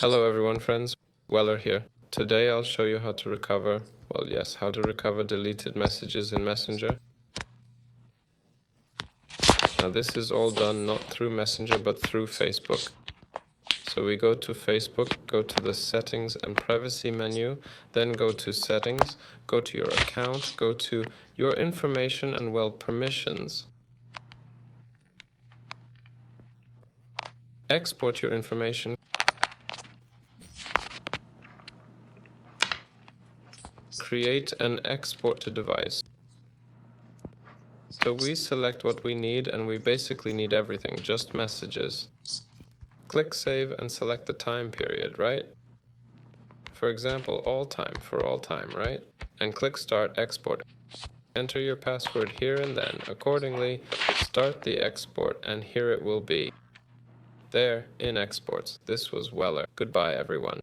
Hello everyone, friends. Weller here. Today I'll show you how to recover, how to recover deleted messages in Messenger. Now this is all done not through Messenger but through Facebook. So we go to Facebook, go to the Settings and Privacy menu, then go to Settings, go to your account, go to your information and permissions. Export your information. Create and export to device. So we select what we need, and we basically need everything, just messages. Click Save and select the time period, right? For example, all time for all time, right? And click Start Export. Enter your password here and then. Accordingly, start the export, and here it will be. There, in exports. This was Weller. Goodbye, everyone.